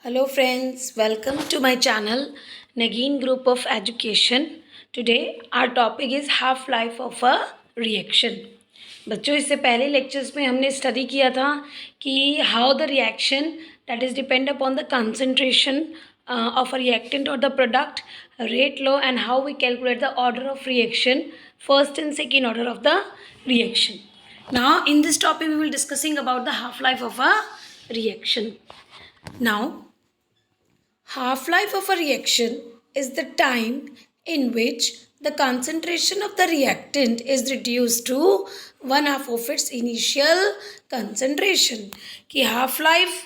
Hello friends, welcome to my channel Nagin Group of Education. Today our topic is half-life of a reaction. बच्चों इससे पहले lectures में हमने study किया था कि how the reaction that is depend upon the concentration of a reactant or the product rate law and how we calculate the order of reaction first and second order of the reaction. Now in this topic we will discussing about the half-life of a reaction. Now half-life of a reaction is the time in which the concentration of the reactant is reduced to one half of its initial concentration. कि half life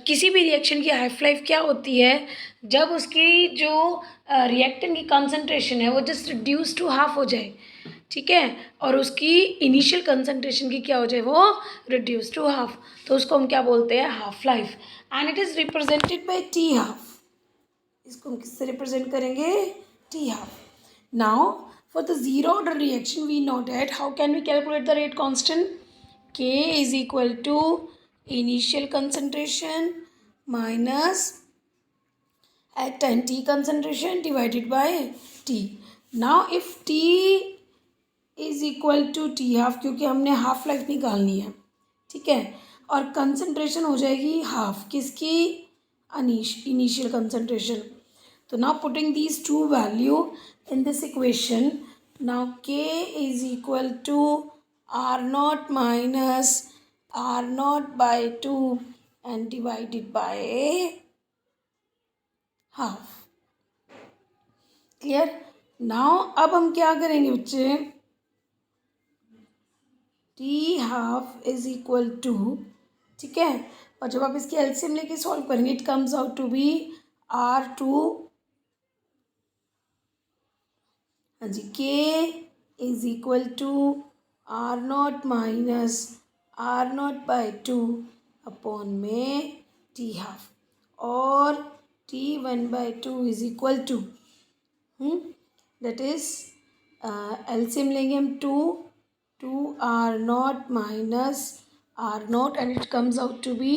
किसी भी reaction की half life क्या होती है जब उसकी जो रिएक्टेंट की कंसंट्रेशन है वो जस्ट रिड्यूस टू हाफ हो जाए, ठीक है, और उसकी इनिशियल कंसंट्रेशन की क्या हो जाए, वो रिड्यूस टू हाफ, तो उसको हम क्या बोलते हैं, half life. And it is represented by T half. इसको हम किससे रिप्रेजेंट करेंगे, T half. Now for the zero order reaction we know that how can we calculate the rate constant. K is equal to initial concentration minus at time t concentration divided by t. Now if t is equal to t half, क्योंकि हमने half life निकालनी है, ठीक है, और concentration हो जाएगी half किसकी, इनिशियल कंसंट्रेशन. तो now putting these two value in this equation, now k is equal to R naught minus R naught by 2 and divided by half. Clear? Now अब हम क्या करेंगे बच्चे, T half is equal to, ठीक है, और जब आप इसकी एलसीएम लेके सॉल्व करेंगे it comes out to be R2, हाँ जी, K is equal to R naught minus R naught by 2 upon में T हाफ, और T1 by 2 is equal to that is LCM लेंगे हम 2 R naught minus R naught and it comes out to be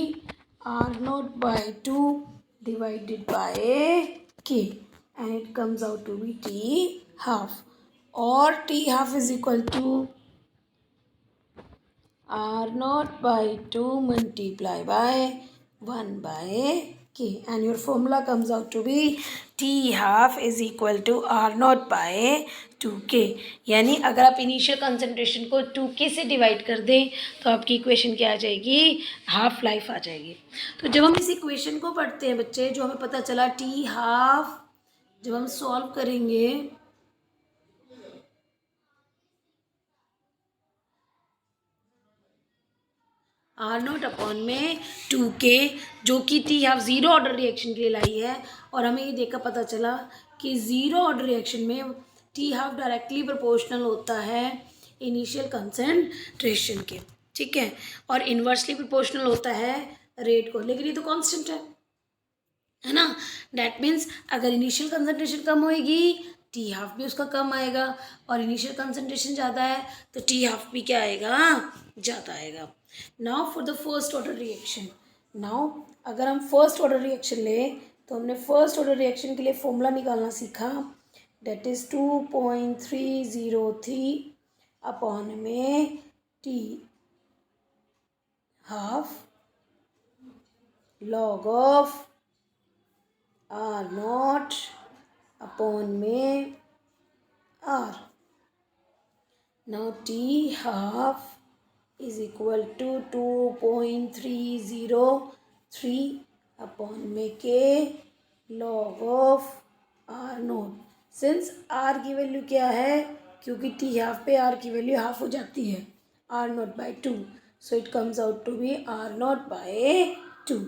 R naught by 2 divided by K and it comes out to be T half, or T half is equal to R naught by 2 multiply by 1 by K and your formula comes out to be T half is equal to R naught by 2K. यानी अगर आप initial concentration को 2K से divide कर दें तो आपकी equation क्या आ जाएगी, हाफ लाइफ आ जाएगी. तो जब हम इस इक्वेशन को पढ़ते हैं बच्चे, जो हमें पता चला T हाफ, जब हम सॉल्व करेंगे आर नोट अपॉन में 2K, जो कि T half zero order reaction के लिए लाई है, और हमें ये देखकर पता चला कि ज़ीरो ऑर्डर रिएक्शन में टी हाफ डायरेक्टली प्रोपोर्शनल होता है इनिशियल कंसंट्रेशन के, ठीक है, और इन्वर्सली प्रोपोर्शनल होता है रेट को, लेकिन ये तो कांस्टेंट है ना. डैट मीन्स अगर इनिशियल कंसंट्रेशन कम होएगी टी हाफ भी उसका कम आएगा, और इनिशियल कंसंट्रेशन ज़्यादा है तो टी हाफ भी क्या आएगा, ज़्यादा आएगा. Now for the first order reaction, now अगर हम फर्स्ट ऑर्डर रिएक्शन लें तो हमने फर्स्ट ऑर्डर रिएक्शन के लिए फॉर्मूला निकालना सीखा, डेट इज़ 2.303 अपॉन में T half log of R naught upon में R. Now T half is equal to 2.303 upon में K log of R naught. Since R की वैल्यू क्या है, क्योंकि T हाफ पे R की वैल्यू हाफ हो जाती है, R naught by 2, so it comes out to be R naught by 2.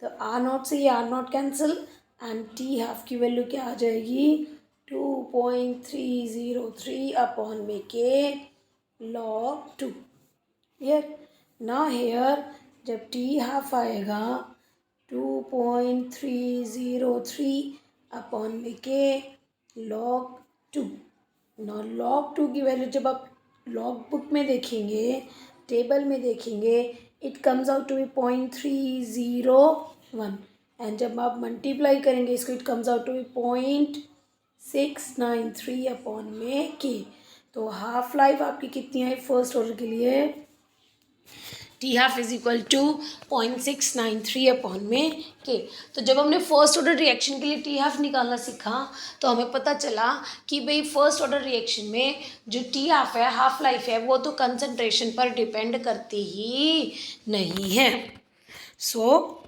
तो R नोट से ये R note cancel and T half की वैल्यू क्या आ जाएगी, 2.303 अपॉन में K log 2. Here now here जब T हाफ आएगा 2.303 अपॉन में K log 2. now log 2 की वैल्यू जब आप लॉग बुक में देखेंगे, टेबल में देखेंगे, it comes out to be 0.301. And जब आप मल्टीप्लाई करेंगे इसको, it comes out to be 0.693 upon में के। तो हाफ लाइफ आपकी कितनी है फर्स्ट ऑर्डर के लिए? T half is equal to 0.693 upon में के। तो जब हमने फर्स्ट ऑर्डर रिएक्शन के लिए टी हाफ निकालना सीखा तो हमें पता चला कि भाई फर्स्ट ऑर्डर रिएक्शन में जो टी हाफ है, हाफ लाइफ है, वो तो कंसंट्रेशन पर डिपेंड करती ही नहीं है। सो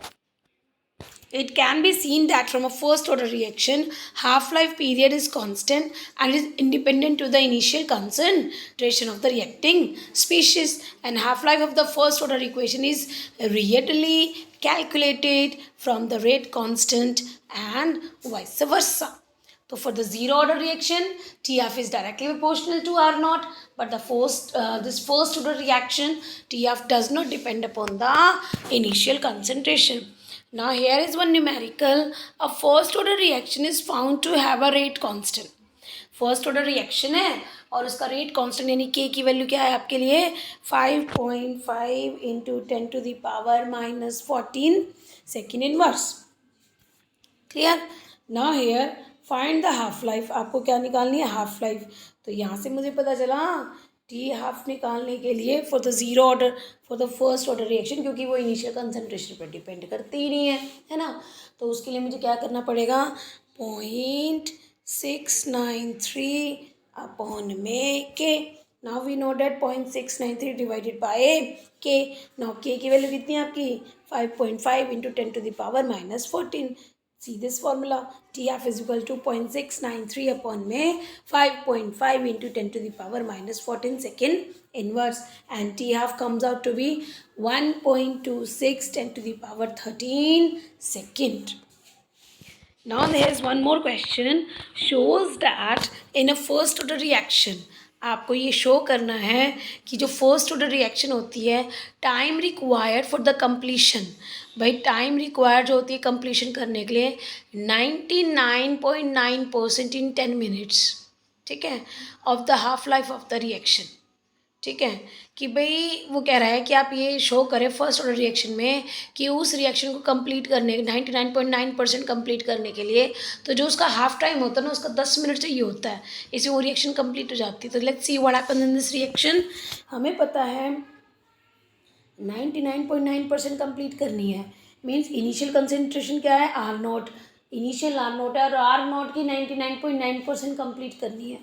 it can be seen that from a first order reaction, half-life period is constant and is independent to the initial concentration of the reacting species, and half-life of the first order equation is readily calculated from the rate constant and vice versa. So for the zero order reaction, TF is directly proportional to R naught, but the this first order reaction, TF does not depend upon the initial concentration. Now here is one numerical. A first order reaction is found to have a rate constant. First order reaction है और उसका rate constant यानी के की value क्या है आपके लिए? 5.5 into 10⁻⁻14 second inverse. Clear? Now here find the half life. आपको क्या निकालनी है? Half life. तो यहाँ से मुझे पता चला टी हाफ निकालने के लिए for the zero order, for the first order reaction, क्योंकि वो इनिशियल कंसंट्रेशन पर डिपेंड करती ही नहीं है ना। तो उसके लिए मुझे क्या करना पड़ेगा? 0.693 अपॉन में के। Now we know that 0.693 divided by के। नाउ के की वैल्यू कितनी है आपकी? 5.5 into 10⁻⁻14। See this formula, TF is equal to 0.693 upon में 5.5 into 10⁻⁻14 second inverse, and TF comes out to be 1.26 10⁻13 second. Now there is one more question, shows that in a first order reaction, आपको ये show करना है कि जो first order reaction होती है, time required for the completion, भाई time required जो होती है कंप्लीशन करने के लिए 99.9% इन 10 मिनट्स, ठीक है, of the half life of the reaction. ठीक है कि भाई वो कह रहा है कि आप ये शो करें फर्स्ट ऑर्डर रिएक्शन में कि उस रिएक्शन को कंप्लीट करने 99.9% कंप्लीट करने के लिए तो जो उसका हाफ टाइम होता है ना उसका 10 मिनट चाहिए होता है, इससे वो रिएक्शन कंप्लीट हो जाती है। तो let's see what happens in this reaction. हमें पता है 99.9% कंप्लीट करनी है, मीन्स इनिशियल कंसेंट्रेशन क्या है? R not, initial R not है और आर नॉट की 99.9% कंप्लीट करनी है।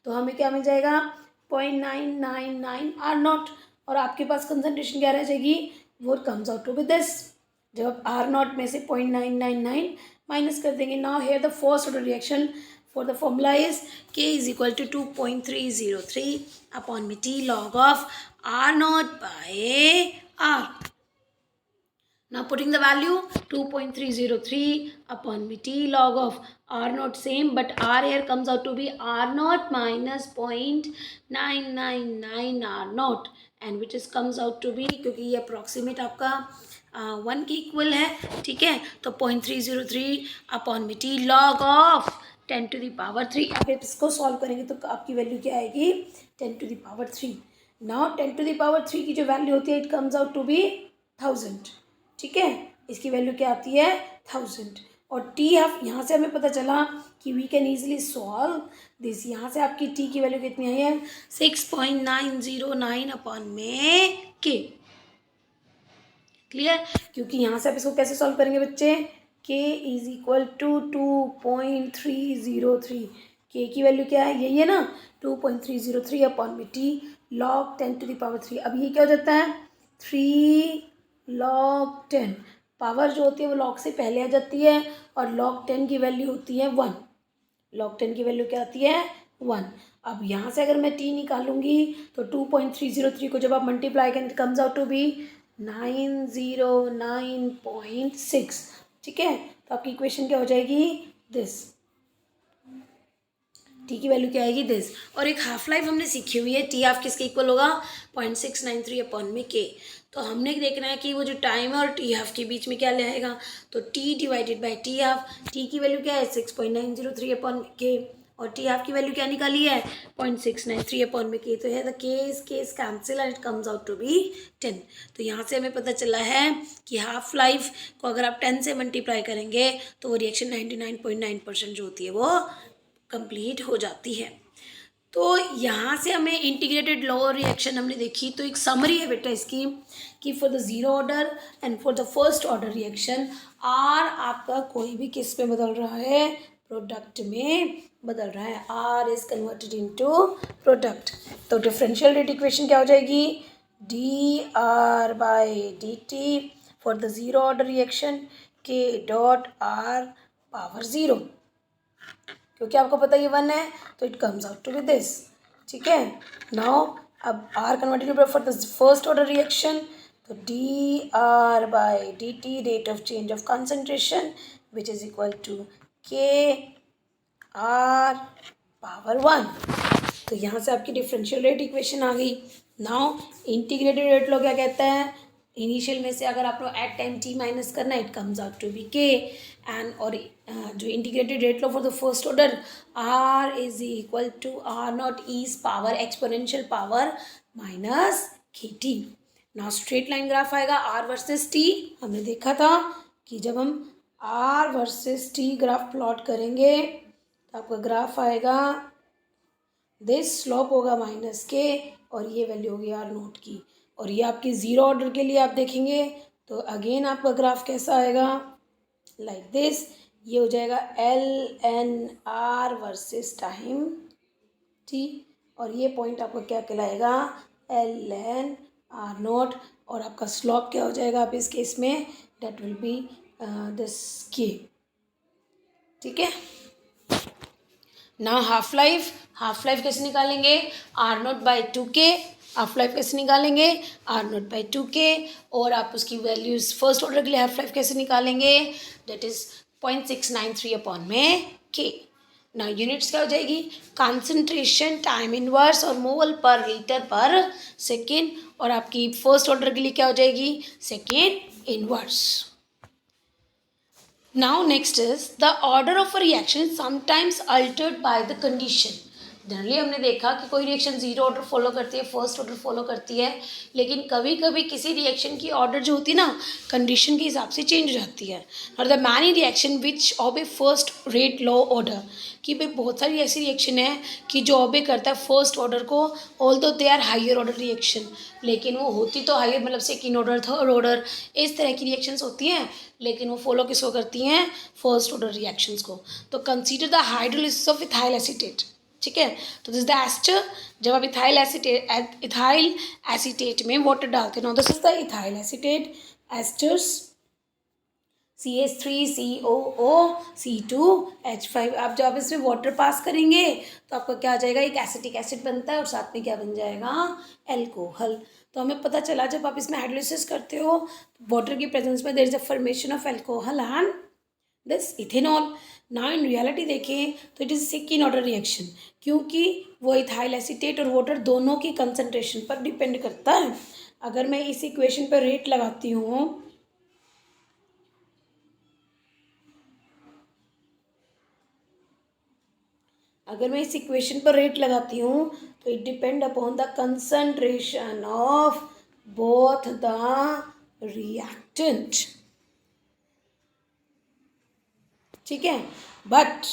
तो हमें क्या मिल जाएगा? 0.999 आर नॉट, और आपके पास कंसंट्रेशन क्या रह जाएगी? वो comes out to be this. जब आप आर नॉट में से 0.999 माइनस कर देंगे, now here the first order reaction for the formula is K is equal to 2.303 upon में T log of R not by R. Now putting the value 2.303 upon T log of R naught same, but R here comes out to be R naught minus 0.999 R naught, and which is comes out to be, क्योंकि ये approximate आपका 1 के equal है, ठीक है, तो 0.303 upon में T log of 10⁻3। अब इसको सॉल्व करेंगे तो आपकी वैल्यू क्या आएगी? 10⁻3। नाउ 10⁻3 की जो वैल्यू होती है it comes out to be 1000, ठीक है, इसकी वैल्यू क्या आती है? 1000। और टी हाफ यहाँ से हमें पता चला कि we can easily solve this. यहाँ से आपकी टी की वैल्यू कितनी आई है? 6.909 अपॉन में के। क्लियर? क्योंकि यहाँ से आप इसको कैसे सॉल्व करेंगे बच्चे? के इज इक्वल टू 2.303। के की वैल्यू क्या है? यही है ना, 2.303 अपॉन में टी लॉग 10⁻3। अब ये क्या हो जाता है? 3 log 10। पावर जो होती है वो लॉग से पहले आ जाती है और log 10 की वैल्यू होती है 1। log 10 की वैल्यू क्या आती है? 1। अब यहाँ से अगर मैं t निकालूंगी तो 2.303 को जब आप मल्टीप्लाई करें कम्स आउट टू बी 909.6, ठीक है। तो आपकी इक्वेशन क्या हो जाएगी? दिस। टी की वैल्यू क्या आएगी? दिस। और एक हाफ लाइफ हमने सीखी हुई है, टी हाफ किसके इक्वल होगा? 0.693 अपॉन में के। तो हमने देखना है कि वो जो टाइम है और टी हाफ के बीच में क्या ले आएगा, तो T divided by T half. T की वैल्यू क्या है? 6.903 अपॉन के, और टी हाफ की वैल्यू क्या निकाली है 0.693 अपॉन में के, तो है the case cancel and it comes out to be 10। तो यहाँ से हमें पता चला है कि हाफ लाइफ को अगर आप 10 से मल्टीप्लाई करेंगे तो वो रिएक्शन 99.9% जो होती है वो कंप्लीट हो जाती है। तो यहाँ से हमें इंटीग्रेटेड लॉ रिएक्शन हमने देखी, तो एक समरी है बेटा इसकी कि for the zero order and for the first order reaction are आपका कोई भी किस में बदल रहा है, प्रोडक्ट में बदल रहा है, R is converted into product. तो डिफरेंशियल रेट इक्वेशन क्या हो जाएगी, D R by D T for the zero order reaction K dot R power zero, क्योंकि आपको पता ये 1 है तो it comes out to be this. ठीक है, नाउ अब R converted for the first order reaction, तो D R by D T rate of change of concentration which is equal to के आर पावर 1। तो यहाँ से आपकी डिफरेंशियल रेट इक्वेशन आ गई। नाउ इंटीग्रेटेड रेट लो क्या कहता है, इनिशियल में से अगर आप लोग एट टाइम टी माइनस करना it comes out to be K and, और जो integrated rate law for the first order R is equal to R naught e power exponential power minus K T. Now straight line graph आएगा R versus T. हमने देखा था कि जब हम R versus T graph plot करेंगे तो आपका ग्राफ आएगा दिस, स्लोप होगा माइनस के और ये वैल्यू होगी आर नोट की, और ये आपकी ज़ीरो ऑर्डर के लिए आप देखेंगे तो अगेन आपका ग्राफ कैसा आएगा, लाइक दिस। ये हो जाएगा L N R versus time T, और ये पॉइंट आपका क्या कहलाएगा, एल एन आर नोट, और आपका स्लोप क्या हो जाएगा आप इस केस में, डेट विल बी दिस के। ठीक है, ना हाफ लाइफ कैसे निकालेंगे, R not by 2k, half life कैसे निकालेंगे, आर नोट बाई 2k, और आप उसकी वैल्यूज फर्स्ट ऑर्डर के लिए हाफ लाइफ कैसे निकालेंगे, डेट इज 0.693 अपॉन में k। ना यूनिट्स क्या हो जाएगी, कंसंट्रेशन टाइम इनवर्स और मोल पर लीटर पर सेकेंड, और आपकी फर्स्ट ऑर्डर के लिए क्या हो जाएगी, second inverse. Now next is the order of a reaction is sometimes altered by the condition. Generally हमने देखा कि कोई रिएक्शन ज़ीरो ऑर्डर फॉलो करती है, फर्स्ट ऑर्डर फॉलो करती है, लेकिन कभी कभी किसी रिएक्शन की ऑर्डर जो होती है ना कंडीशन के हिसाब से चेंज हो जाती है। और the many reaction which obey first rate law order, कि भाई बहुत सारी ऐसी रिएक्शन है कि जो ऑबे करता है फर्स्ट ऑर्डर को, although they are higher order reaction, लेकिन वो होती तो हायर मतलब सेकेंड ऑर्डर थर्ड ऑर्डर इस तरह की रिएक्शंस होती हैं, लेकिन वो फॉलो किसको करती हैं, फर्स्ट ऑर्डर रिएक्शंस को। तो consider the hydrolysis of ethyl acetate. ठीक है, तो दिस द एस्टर, जब आप इथाइल एसीटेट में वाटर डालते हैं, no this is the ethyl acetate esters CH3COO C2H5। आप जब इसमें वाटर पास करेंगे तो आपका क्या आ जाएगा, एक एसिटिक एसिड बनता है और साथ में क्या बन जाएगा, एल्कोहल। तो हमें पता चला जब आप इसमें हाइड्रोलिसिस करते हो वाटर की प्रेजेंस में there is a formation of alcohol and this ethanol. Now in reality देखें तो it is second order reaction, क्योंकि वो इथाइल एसीटेट और वाटर दोनों की कंसंट्रेशन पर डिपेंड करता है। अगर मैं इस इक्वेशन पर रेट लगाती हूँ, अगर मैं इस इक्वेशन पर रेट लगाती हूँ तो it depend upon the concentration of both the reactant. ठीक है, बट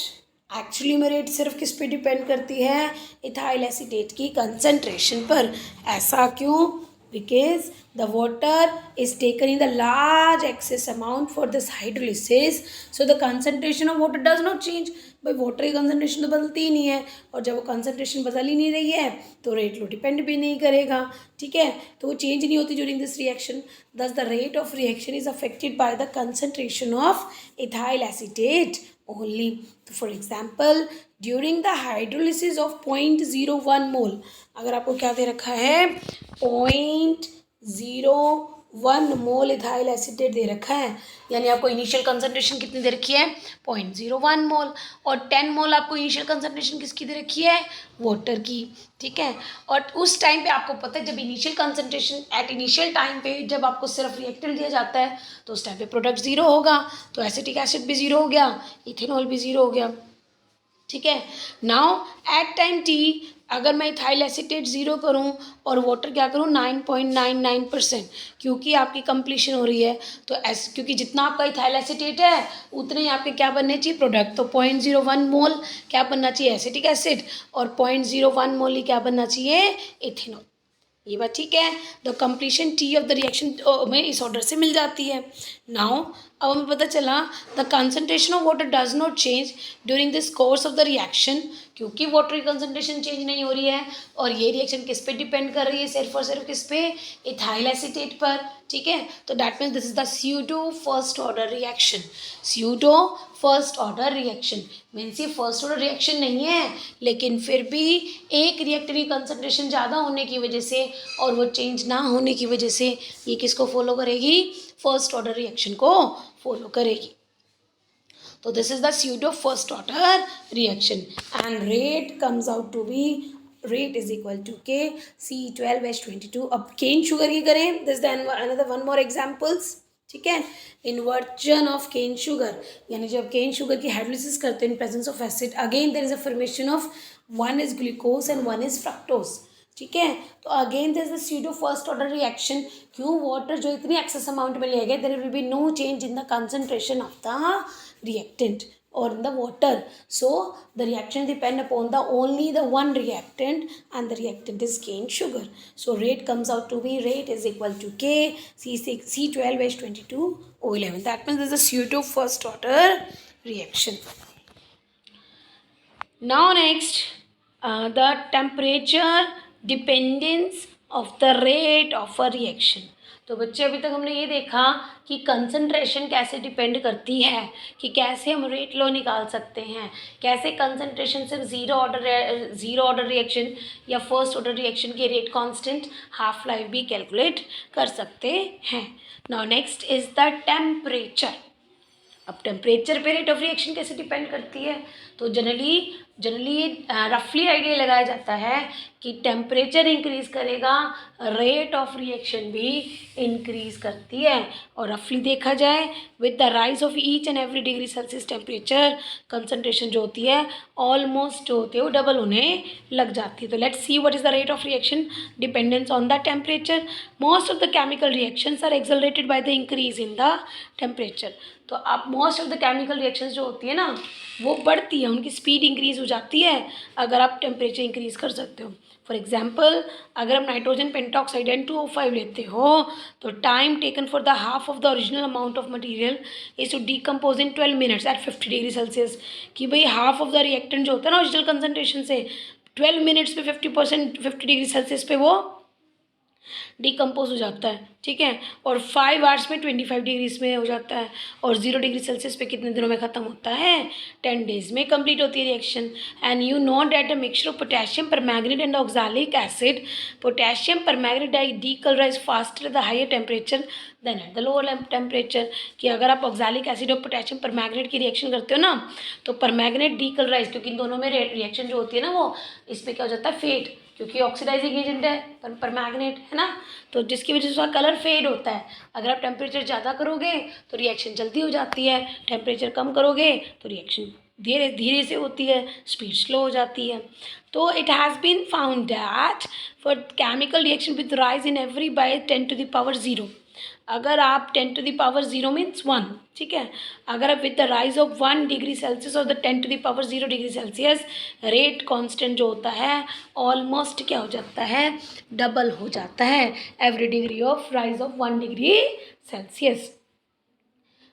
एक्चुअली में रेट सिर्फ किस पे डिपेंड करती है, इथाइल एसीटेट की कंसंट्रेशन पर। ऐसा क्यों, because the water is taken in the large excess amount for this hydrolysis, so the concentration of water does not change. भाई वाटर की कंसंट्रेशन तो बदलती ही नहीं है, और जब वो कंसंट्रेशन बदल ही नहीं रही है तो रेट लो डिपेंड भी नहीं करेगा। ठीक है, तो वो चेंज नहीं होती ड्यूरिंग दिस रिएक्शन, दस the rate of reaction is affected by the concentration of ethyl acetate only. तो for example during the hydrolysis of 0.01 मोल, अगर आपको क्या दे रखा है 0.01 मोल इथाइल एसीटेट दे रखा है, यानी आपको इनिशियल कंसंट्रेशन कितनी दे रखी है 0.01 मोल, और 10 मोल आपको इनिशियल कंसंट्रेशन किसकी दे रखी है, वाटर की। ठीक है, और उस टाइम पे आपको पता है जब initial concentration at initial time पे जब आपको सिर्फ रिएक्टेंट दिया जाता है तो उस टाइम पे प्रोडक्ट ज़ीरो होगा, तो एसिटिक एसिड भी ज़ीरो हो गया, इथेनॉल भी ज़ीरो हो गया। ठीक है। नाउ एट टाइम टी अगर मैं इथाइल एसीटेट 0 करूँ और वाटर क्या करूँ 9.99%, क्योंकि आपकी कंप्लीशन हो रही है तो ऐसे, क्योंकि जितना आपका इथाइल एसीटेट है उतने ही आपके क्या बनने चाहिए प्रोडक्ट, तो 0.01 मोल क्या बनना चाहिए एसिटिक एसिड और 0.01 मोल ही क्या बनना चाहिए इथेनॉल। ये बात ठीक है। The completion T of the reaction में इस ऑर्डर से मिल जाती है। नाउ अब हमें पता चला the concentration of water does not change during this course of the reaction, क्योंकि वाटर की कंसंट्रेशन चेंज नहीं हो रही है और ये रिएक्शन किस पे डिपेंड कर रही है, सिर्फ और सिर्फ किस पे, इथाइल एसीटेट पर। ठीक है, तो that means this is the pseudo first order reaction. Pseudo first order reaction means ये फर्स्ट ऑर्डर रिएक्शन नहीं है, लेकिन फिर भी एक रिएक्टर की कंसंट्रेशन ज़्यादा होने की वजह से और वो चेंज ना होने की वजह से ये किसको फॉलो करेगी, फर्स्ट ऑर्डर रिएक्शन को फॉलो करेगी। तो this is the pseudo first order reaction and rate comes out to be, rate is equal to K C12H22। अब केन शुगर की करें, this another one more examples. ठीक है, inversion of cane sugar, यानी जब केन sugar की hydrolysis करते हैं in presence of acid, again there is a formation of one is glucose and one is fructose. ठीक है, तो again this the pseudo first order reaction, क्यों वाटर जो इतनी एक्सेस अमाउंट में लिया गया, there will be no change in the concentration of the reactant or in the water, so the reaction depend upon the only the one reactant and the reactant is cane sugar. So rate comes out to be, rate is equal to K C12H22O11. That means this is a pseudo first order reaction. Now next, the temperature dependence of the rate of a reaction. तो बच्चे अभी तक हमने ये देखा कि concentration कैसे depend करती है, कि कैसे हम रेट लो निकाल सकते हैं, कैसे कंसंट्रेशन सिर्फ ज़ीरो ऑर्डर रिएक्शन या फर्स्ट ऑर्डर रिएक्शन के रेट कांस्टेंट हाफ लाइफ भी कैलकुलेट कर सकते हैं। Now next is the temperature. अब टेम्परेचर पे रेट ऑफ रिएक्शन कैसे डिपेंड करती है, तो जनरली रफली आइडिया लगाया जाता है कि टेम्परेचर इंक्रीज करेगा रेट ऑफ रिएक्शन भी इंक्रीज करती है, और रफली देखा जाए with the rise of each and every degree Celsius temperature concentration जो होती है ऑलमोस्ट जो होती है वो डबल होने लग जाती है। तो let's see what is the rate of reaction dependence on the temperature. Most of the chemical reactions are accelerated by the increase in the temperature. तो आप most of the chemical reactions जो होती है ना वो बढ़ती है, उनकी स्पीड इंक्रीज हो जाती है अगर आप टेम्परेचर इंक्रीज कर सकते हो। फॉर एग्जाम्पल अगर आप नाइट्रोजन पेंटॉक्साइड N2O5 लेते हो तो time taken for the half of the original amount of material is to decompose in 12 minutes at 50 degree celsius. कि भाई हाफ ऑफ द रिएक्टेंट जो होता है ना ओरिजिनल कंसनट्रेशन से 12 मिनट्स में 50 डिग्री सेल्सियस पे वो डिकम्पोज हो जाता है। ठीक है, और 5 आवर्स में 25 डिग्रीज में हो जाता है, और 0 डिग्री सेल्सियस पे कितने दिनों में ख़त्म होता है, 10 डेज में कंप्लीट होती है reaction. And you know that a mixture of potassium permanganate and oxalic acid, potassium permanganate decolorize faster the higher temperature than at the lower temperature. कि अगर आप ऑक्सैलिक एसिड और पोटेशियम परमैंगनेट की reaction करते हो ना तो परमैंगनेट डीकलराइज, क्योंकि इन दोनों में रिएक्शन जो होती है ना वो इस पर क्या हो जाता है फेड, क्योंकि ऑक्सीडाइजिंग एजेंट है परमैंगनेट है ना, तो जिसकी वजह से उसका कलर फेड होता है। अगर आप टेम्परेचर ज़्यादा करोगे तो रिएक्शन जल्दी हो जाती है, टेम्परेचर कम करोगे तो रिएक्शन धीरे धीरे से होती है, स्पीड स्लो हो जाती है। तो it has been found that for chemical reaction with rise in every by 10⁻�0, अगर आप 10⁻�0 मीन्स 1, ठीक है, अगर आप with the rise of 1 degree Celsius और the 10⁻�0 degree Celsius rate constant जो होता है ऑलमोस्ट क्या हो जाता है, डबल हो जाता है every degree of rise of 1 degree Celsius.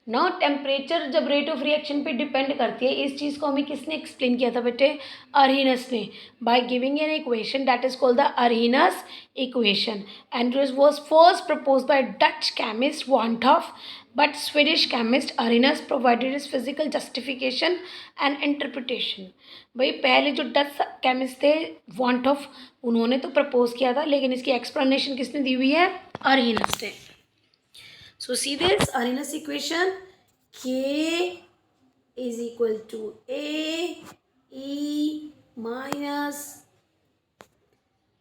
ना टेम्परेचर जब रेट ऑफ रिएक्शन पे डिपेंड करती है, इस चीज़ को हमें किसने एक्सप्लेन किया था बेटे, अरहिनस ने, by giving an equation that is called the Arrhenius equation, and it was first proposed by Dutch chemist van't Hoff, but Swedish chemist Arrhenius provided is physical justification and interpretation. भाई पहले जो Dutch chemist थे वॉन्टॉफ उन्होंने तो propose किया था, लेकिन इसकी एक्सप्लेनेशन किसने दी हुई है, अरहिनस ने। So see this Arrhenius equation, K is equal to A E minus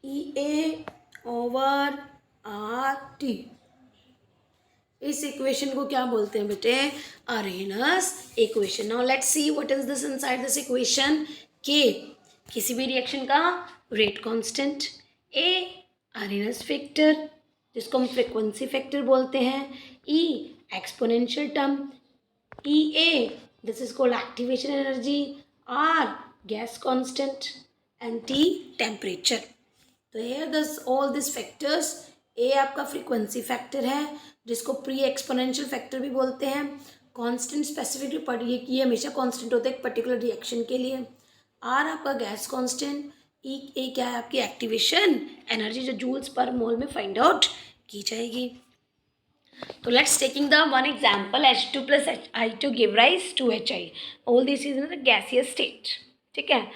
EA over RT. इस इक्वेशन को क्या बोलते हैं बेटे? Arrhenius equation. Now let's see what is this inside this equation. K किसी भी रिएक्शन का rate constant, A Arrhenius factor जिसको हम फ्रीक्वेंसी फैक्टर बोलते हैं, E exponential term, E A this is called activation energy, R gas constant and T temperature. तो here this all this factors. A आपका frequency factor है जिसको pre exponential factor भी बोलते हैं. कांस्टेंट स्पेसिफिक ये हमेशा कांस्टेंट होता है एक पर्टिकुलर रिएक्शन के लिए. आर आपका गैस कांस्टेंट. ए क्या है? आपकी एक्टिवेशन एनर्जी जो जूल्स पर मोल में फाइंड आउट की जाएगी. तो let's taking the one example H2 plus I2 give rise to HI. All this is in the gaseous state. ठीक है.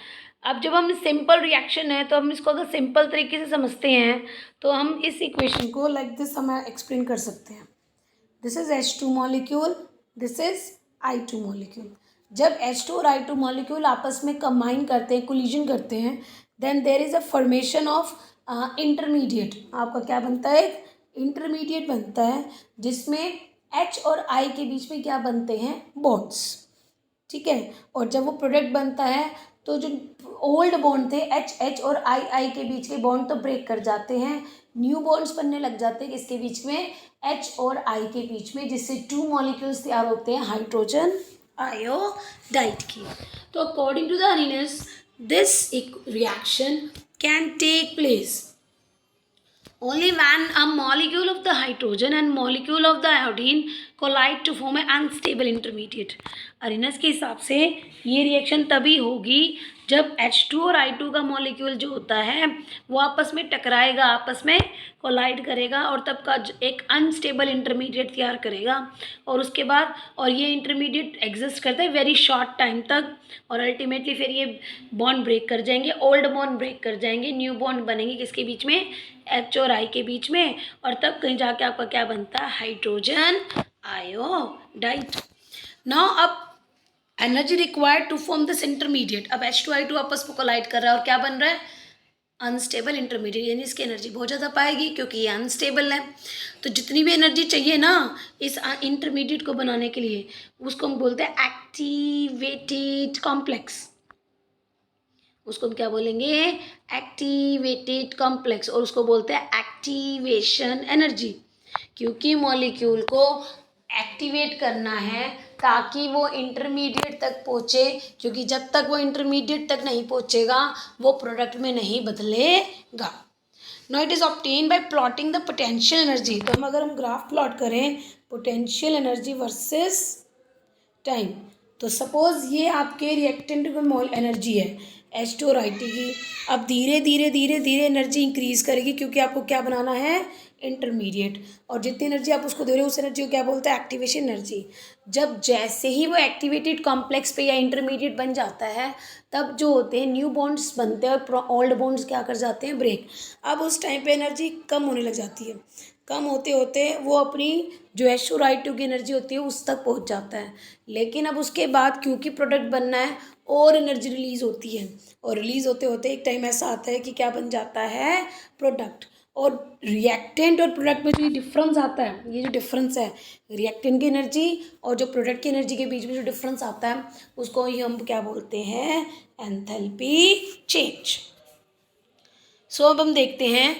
अब जब हम सिंपल रिएक्शन है तो हम इसको अगर सिंपल तरीके से समझते हैं तो हम इस इक्वेशन को लाइक दिस हम एक्सप्लेन कर सकते हैं. This is H2 molecule, this is I2 molecule. जब H2 और I2 मॉलिक्यूल आपस में कंबाइन करते हैं, कोलिजन करते हैं, then there is a formation of intermediate. आपका क्या बनता है? इंटरमीडिएट बनता है जिसमें H और I के बीच में क्या बनते हैं? बॉन्ड्स. ठीक है. और जब वो प्रोडक्ट बनता है तो जो ओल्ड बॉन्ड थे H और I के बीच के बॉन्ड तो ब्रेक कर जाते हैं, न्यू बॉन्ड्स बनने लग जाते हैं किसके बीच में? H और I के बीच में, जिससे 2 मॉलिक्यूल्स तैयार होते हैं हाइड्रोजन आयोडाइड की. तो according to the Arrhenius this reaction can take place only when a molecule of the hydrogen and molecule of the iodine collide to form an unstable intermediate. अरेनस के हिसाब से ये रिएक्शन तभी होगी जब H2 और I2 का मॉलिक्यूल जो होता है वो आपस में टकराएगा, आपस में कोलाइड करेगा और तब का एक अनस्टेबल इंटरमीडिएट तैयार करेगा. और उसके बाद और ये इंटरमीडिएट एग्जिस्ट करता है वेरी शॉर्ट टाइम तक और अल्टीमेटली फिर ये बॉन्ड ब्रेक कर जाएंगे, ओल्ड बॉन्ड ब्रेक कर जाएंगे, न्यू बॉन्ड बनेंगे किसके बीच में? H और I के बीच में. और तब कहीं जाके आपका क्या बनता है? Hydrogen iodide. नाउ अब energy required to form this intermediate. अब H2I2 आपस में कोलाइड कर रहा है और क्या बन रहा है? Unstable intermediate. यानी इसकी एनर्जी बहुत ज़्यादा पाएगी क्योंकि ये अनस्टेबल है. तो जितनी भी एनर्जी चाहिए ना इस इंटरमीडिएट को बनाने के लिए उसको हम बोलते हैं एक्टिवेटेड कॉम्प्लेक्स. उसको हम क्या बोलेंगे? Activated complex. और उसको बोलते हैं एक्टिवेशन एनर्जी, क्योंकि मॉलिक्यूल को एक्टिवेट करना है ताकि वो इंटरमीडिएट तक पहुँचे, क्योंकि जब तक वो इंटरमीडिएट तक नहीं पहुँचेगा वो प्रोडक्ट में नहीं बदलेगा. Now it is obtain bye plotting the potential energy. तो हम अगर हम ग्राफ प्लॉट करें पोटेंशियल एनर्जी वर्सेस टाइम, तो सपोज ये आपके रिएक्टेंट की मोल एनर्जी है H2 और I2 की. अब धीरे धीरे धीरे धीरे एनर्जी इंक्रीज करेगी क्योंकि आपको क्या बनाना है? इंटरमीडिएट. और जितनी एनर्जी आप उसको दे रहे हो उस एनर्जी को क्या बोलते हैं? Activation energy. जब जैसे ही वो एक्टिवेटेड कॉम्प्लेक्स पे या इंटरमीडिएट बन जाता है तब जो होते हैं न्यू बॉन्ड्स बनते हैं और ओल्ड बॉन्ड्स क्या कर जाते हैं? ब्रेक. अब उस टाइम पे एनर्जी कम होने लग जाती है. कम होते होते वो अपनी जो H और I2 की एनर्जी होती है उस तक पहुंच जाता है. लेकिन अब उसके बाद क्योंकि प्रोडक्ट बनना है और एनर्जी रिलीज़ होती है और रिलीज़ होते होते एक टाइम ऐसा आता है कि क्या बन जाता है? प्रोडक्ट. और रिएक्टेंट और प्रोडक्ट में जो ये डिफरेंस आता है, ये जो डिफरेंस है रिएक्टेंट की एनर्जी और जो प्रोडक्ट की एनर्जी के बीच में जो डिफरेंस आता है उसको ही हम क्या बोलते हैं? Enthalpy change. सो अब हम देखते हैं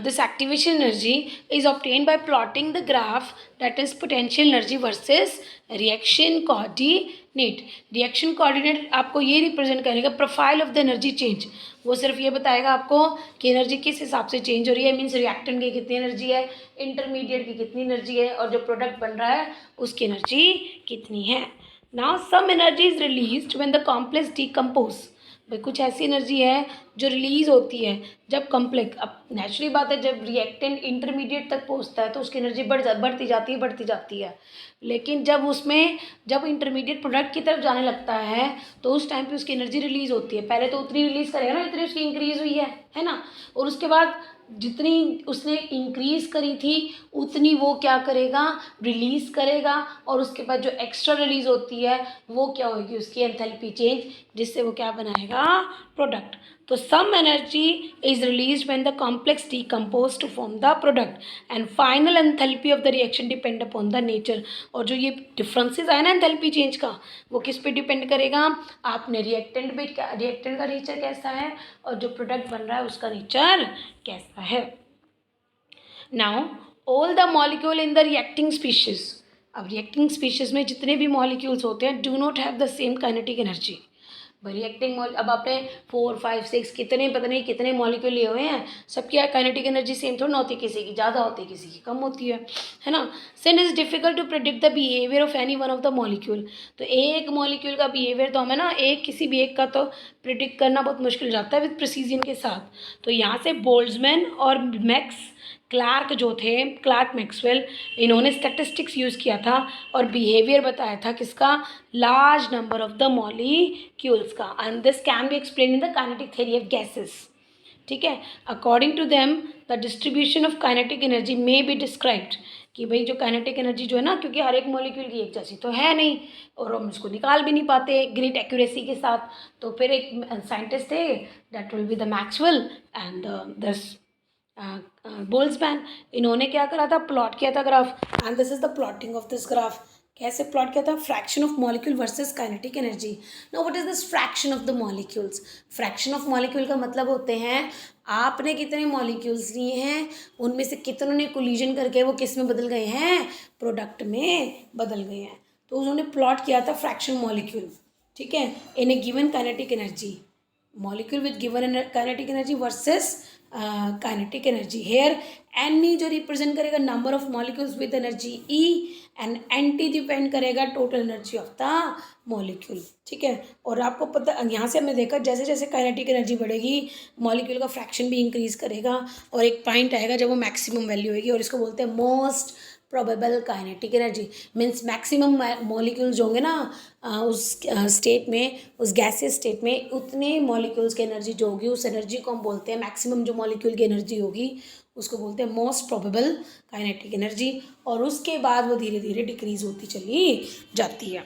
this activation energy is obtained by plotting the graph that is potential energy versus reaction coordinate. reaction coordinate आपको ये रिप्रेजेंट करेगा profile of the energy change. वो सिर्फ ये बताएगा आपको कि एनर्जी किस हिसाब से चेंज हो रही है. मीन्स रिएक्टेंट की कितनी एनर्जी है, इंटरमीडिएट की कितनी एनर्जी है और जो प्रोडक्ट बन रहा है उसकी एनर्जी कितनी है. Now some energy is released when the complex decompose. भाई कुछ ऐसी एनर्जी है जो रिलीज़ होती है जब कॉम्प्लेक्स. अब नेचुरली बात है जब रिएक्टेंट इंटरमीडिएट तक पहुंचता है तो उसकी एनर्जी बढ़ती जाती है. लेकिन जब इंटरमीडिएट प्रोडक्ट की तरफ जाने लगता है तो उस टाइम पे उसकी एनर्जी रिलीज़ होती है. पहले तो उतनी रिलीज़ करेगा ना जितनी उसकी इंक्रीज़ हुई है ना. और उसके बाद जितनी उसने इंक्रीज करी थी उतनी वो क्या करेगा, रिलीज करेगा, और उसके बाद जो एक्स्ट्रा रिलीज होती है वो क्या होगी, उसकी एंथैल्पी चेंज, जिससे वो क्या बनाएगा, प्रोडक्ट। तो some energy is release when the complex decompose to form the product and final enthalpy of the reaction depend upon the nature. और जो ये डिफरेंसेस आए ना एंथैल्पी चेंज का, वो किस पे डिपेंड करेगा, आपने रिएक्टेंट पे, रिएक्टेंट का नेचर कैसा है और जो प्रोडक्ट बन रहा है उसका नेचर कैसा है। Now all the molecule in the reacting species, अब रिएक्टिंग स्पीशीज में जितने भी मॉलिक्यूल्स होते हैं do not have the same kinetic energy. Reacting अब आपने 4, 5, 6 कितने पता नहीं कितने मॉलिक्यूल लिए हुए हैं, सबकी काइनेटिक एनर्जी सेम थोड़ी ना होती, किसी की ज़्यादा होती है किसी की कम होती है ना। Since is difficult to predict the behaviour of any one of the molecule, तो एक मॉलिक्यूल का बिहेवियर तो हमें ना किसी भी एक का तो प्रिडिक्ट करना बहुत मुश्किल हो जाता है विद प्रिसीजन के साथ। तो यहाँ से बोल्ट्जमैन और मैक्स क्लार्क जो थे, क्लार्क मैक्सवेल, इन्होंने स्टैटिस्टिक्स यूज़ किया था और बिहेवियर बताया था किसका, large number of the molecules का, and this can be explain in the kinetic theory of gases. ठीक है, according to them the distribution of kinetic energy may be described, कि भाई जो काइनेटिक एनर्जी जो है ना, क्योंकि हर एक मॉलिक्यूल की एक जैसी तो है नहीं और हम इसको निकाल भी नहीं पाते ग्रेट एक्यूरेसी के साथ, तो फिर एक साइंटिस्ट थे, that will be the Maxwell and this Boltzmann, इन्होंने क्या करा था, प्लॉट किया था graph, and this is the plotting of this graph. कैसे प्लॉट किया था, fraction of molecule versus kinetic energy. Now what is this fraction of the molecules, fraction of molecule का मतलब होते हैं आपने कितने मॉलिक्यूल्स लिए हैं, उनमें से कितनों ने कोलिजन करके वो किस में बदल गए हैं, प्रोडक्ट में बदल गए हैं। तो उन्होंने प्लॉट किया था फ्रैक्शन मॉलिक्यूल, ठीक है, in a given kinetic energy, molecule with given kinetic energy versus kinetic energy. Here N जो रिप्रेजेंट करेगा number of molecules with energy E and NT depend करेगा total energy of the molecule. ठीक है, और आपको पता यहाँ से हमने देखा जैसे जैसे काइनेटिक एनर्जी बढ़ेगी मॉलिक्यूल का फ्रैक्शन भी इंक्रीज करेगा और एक पॉइंट आएगा जब वो मैक्सिमम वैल्यू होगी, और इसको बोलते हैं most probable kinetic energy. Means maximum molecules होंगे ना उस स्टेट में, उस गैसियस स्टेट में, उतने मॉलिक्यूल्स की एनर्जी जो होगी उस एनर्जी को हम बोलते हैं, मैक्सिमम जो मॉलिक्यूल की एनर्जी होगी उसको बोलते हैं मोस्ट प्रोबेबल काइनेटिक एनर्जी, और उसके बाद वो धीरे धीरे डिक्रीज होती चली जाती है।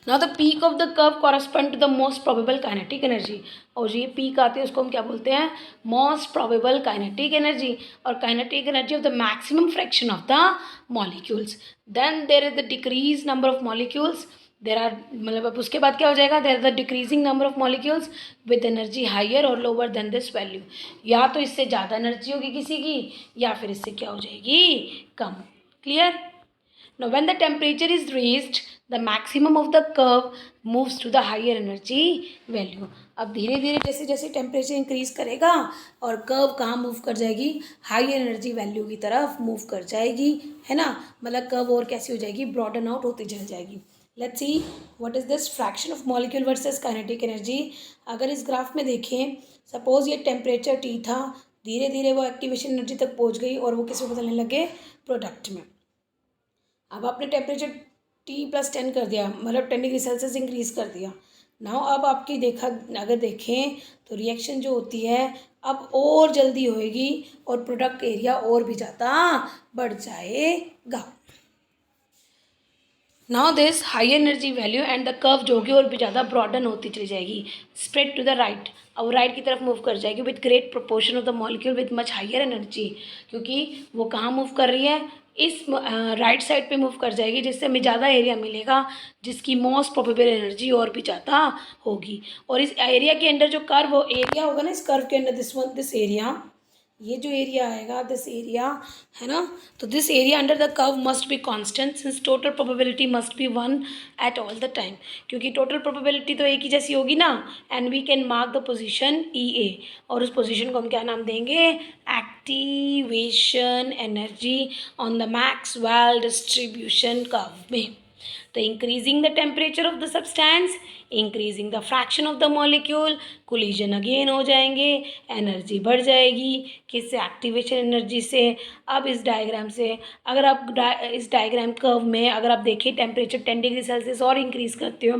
Now the peak of the curve correspond to the most probable kinetic energy, और ये पीक आती है उसको हम क्या बोलते हैं, मोस्ट प्रोबेबल काइनेटिक एनर्जी, और kinetic energy of the maximum fraction of the molecules. Then there is the decrease number of molecules, there are मतलब अब उसके बाद क्या हो जाएगा, there are the decreasing number of molecules with energy higher और lower than this value, या तो इससे ज़्यादा एनर्जी होगी किसी की या फिर इससे क्या हो जाएगी, कम। Clear? Now when the temperature is raised, the maximum of the curve moves to the higher energy value. अब धीरे धीरे जैसे जैसे टेम्परेचर इंक्रीज करेगा और कर्व कहाँ मूव कर जाएगी, हाई एनर्जी वैल्यू की तरफ मूव कर जाएगी, है ना। मतलब कर्व और कैसी हो जाएगी, ब्रॉडन आउट होती चल जाएगी। Let's see what is this fraction of molecule versus kinetic energy. अगर इस ग्राफ में देखें, सपोज ये टेम्परेचर T था, धीरे धीरे वो एक्टिवेशन एनर्जी तक पहुँच गई और वो किस में बदलने लगे, प्रोडक्ट में। अब आपने टेम्परेचर T+10 कर दिया, मतलब 10 डिग्री सेल्सियस इंक्रीज़ कर दिया। नाउ अब आपकी अगर देखें तो रिएक्शन जो होती है अब और जल्दी होएगी और प्रोडक्ट एरिया और भी ज़्यादा बढ़ जाएगा। Now this high energy value and the curve जो होगी और भी ज़्यादा ब्रॉडन होती चली जाएगी, स्प्रेड टू द राइट, और राइट की तरफ मूव कर जाएगी with great proportion of the molecule with much higher energy, क्योंकि वो कहाँ मूव कर रही है, इस राइट साइड पे मूव कर जाएगी, जिससे हमें ज़्यादा एरिया मिलेगा जिसकी मोस्ट प्रोबेबल एनर्जी और भी ज़्यादा होगी। और इस एरिया के अंदर जो कर्व एरिया होगा ना, इस कर्व के अंदर दिस एरिया, ये जो एरिया आएगा दिस एरिया, है ना, तो this area under the curve must be constant since total probability must be 1 at all the time, क्योंकि टोटल प्रोबेबिलिटी तो एक ही जैसी होगी ना, and we can mark the position EA, और उस पोजीशन को हम क्या नाम देंगे, activation energy on the Maxwell distribution curve में। तो increasing the temperature of the substance, increasing the fraction of the molecule, collision again हो जाएंगे, एनर्जी बढ़ जाएगी, किससे? एक्टिवेशन एनर्जी से। अब इस डायग्राम से अगर आप इस डायग्राम कर्व में अगर आप देखिए टेम्परेचर 10 डिग्री सेल्सियस और इंक्रीज करते हो,